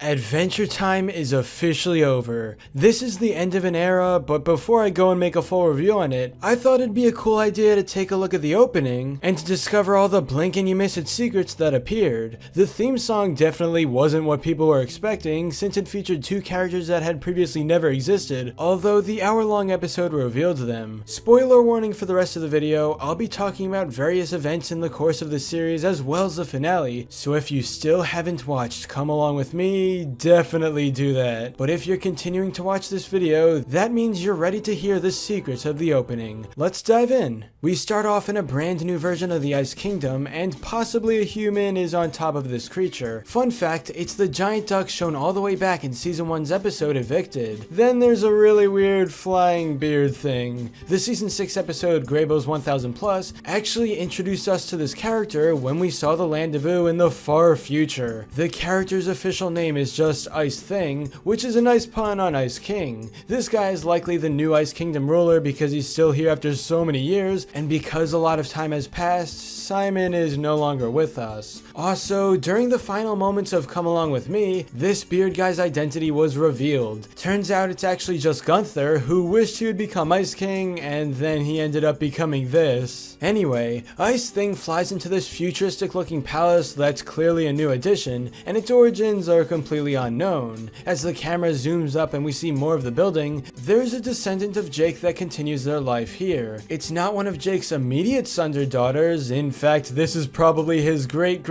Adventure time is officially over. This is the end of an era, but before I go and make a full review on it, I thought it'd be a cool idea to take a look at the opening and to discover all the blink and you miss it secrets that appeared. The theme song definitely wasn't what people were expecting, since it featured two characters that had previously never existed, although the hour-long episode revealed them. Spoiler warning for the rest of the video, I'll be talking about various events in the course of the series as well as the finale, so if you still haven't watched Come Along With Me, definitely do that. But if you're continuing to watch this video, that means you're ready to hear the secrets of the opening. Let's dive in. We start off in a brand new version of the Ice Kingdom, and possibly a human is on top of this creature. Fun fact, it's the giant duck shown all the way back in season 1's episode Evicted. Then there's a really weird flying beard thing. The season 6 episode Greybo's 1000 Plus actually introduced us to this character when we saw the Land of Ooo in the far future. The character's official name is just Ice Thing, which is a nice pun on Ice King. This guy is likely the new Ice Kingdom ruler because he's still here after so many years, and because a lot of time has passed, Simon is no longer with us. Also, during the final moments of Come Along With Me, this beard guy's identity was revealed. Turns out it's actually just Gunther, who wished he would become Ice King, and then he ended up becoming this. Anyway, Ice Thing flies into this futuristic looking palace that's clearly a new addition, and its origins are completely unknown. As the camera zooms up and we see more of the building, there's a descendant of Jake that continues their life here. It's not one of Jake's immediate sons or daughters. In fact, this is probably his great,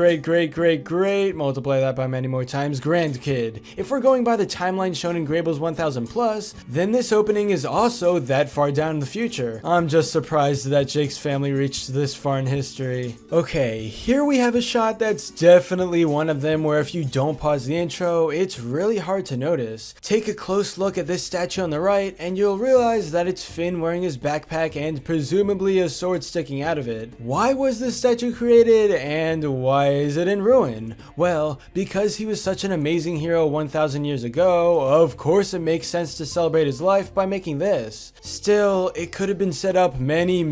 multiply that by many more times, grandkid. If we're going by the timeline shown in Greybo's 1000 Plus, then this opening is also that far down in the future. I'm just surprised that Jake's family reached this far in history. Okay, here we have a shot that's definitely one of them where if you don't pause the intro, it's really hard to notice. Take a close look at this statue on the right and you'll realize that it's Finn wearing his backpack and presumably a sword sticking out of it. Why was this statue created and why is it in ruin? Well, because he was such an amazing hero 1000 years ago, of course it makes sense to celebrate his life by making this. Still, it could have been set up many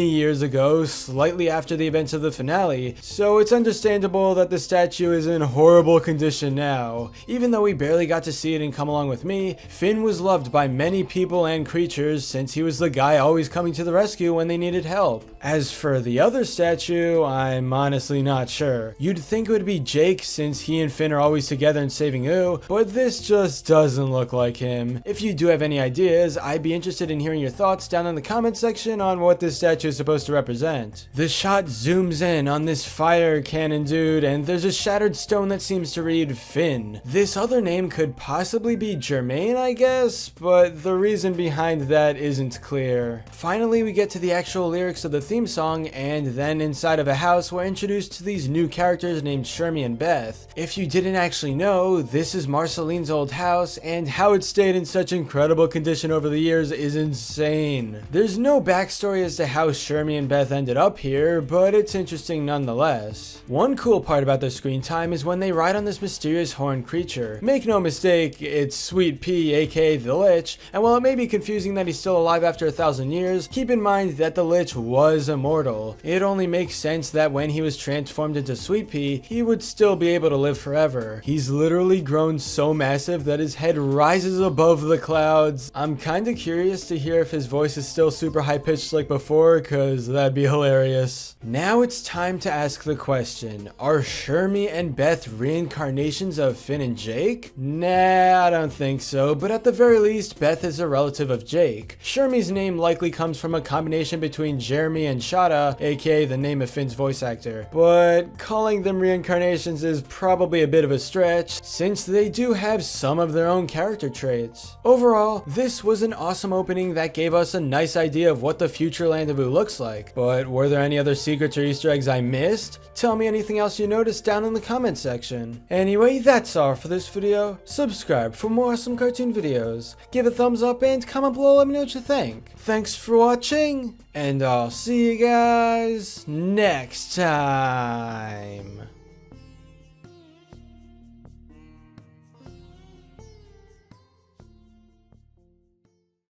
years ago, slightly after the events of the finale, so it's understandable that the statue is in horrible condition now. Even though we barely got to see it in Come Along With Me, Finn was loved by many people and creatures since he was the guy always coming to the rescue when they needed help. As for the other statue, I'm honestly not sure. You'd think it would be Jake since he and Finn are always together and saving Ooo, but this just doesn't look like him. If you do have any ideas, I'd be interested in hearing your thoughts down in the comment section on what this statue is supposed to represent. The shot zooms in on this fire cannon dude and there's a shattered stone that seems to read Finn. This other name could possibly be Germain, I guess, but the reason behind that isn't clear. Finally, we get to the actual lyrics of the theme song, and then inside of a house we're introduced to these new characters named Shermy and Beth. If you didn't actually know, this is Marceline's old house, and how it stayed in such incredible condition over the years is insane. There's no backstory as to how Shermy and Beth ended up here, but it's interesting nonetheless. One cool part about their screen time is when they ride on this mysterious horned creature. Make no mistake, it's Sweet Pea, aka the Lich, and while it may be confusing that he's still alive after 1000 years, keep in mind that the Lich was immortal. It only makes sense that when he was transformed into Sweet Pea, he would still be able to live forever. He's literally grown so massive that his head rises above the clouds. I'm kinda curious to hear if his voice is still super high pitched like before, cause that'd be hilarious. Now it's time to ask the question, are Shermy and Beth reincarnations of Finn and Jake? Nah, I don't think so, but at the very least, Beth is a relative of Jake. Shermy's name likely comes from a combination between Jeremy and Shada, aka the name of Finn's voice actor, but calling them reincarnations is probably a bit of a stretch, since they do have some of their own character traits. Overall, this was an awesome opening that gave us a nice idea of what the future Land of Ooo looks like, but were there any other secrets or Easter eggs I missed? Tell me anything else you noticed down in the comment section. Anyway, that's all for this video. Subscribe for more awesome cartoon videos. Give a thumbs up and comment below, let me know what you think. Thanks for watching, and I'll see you guys next time.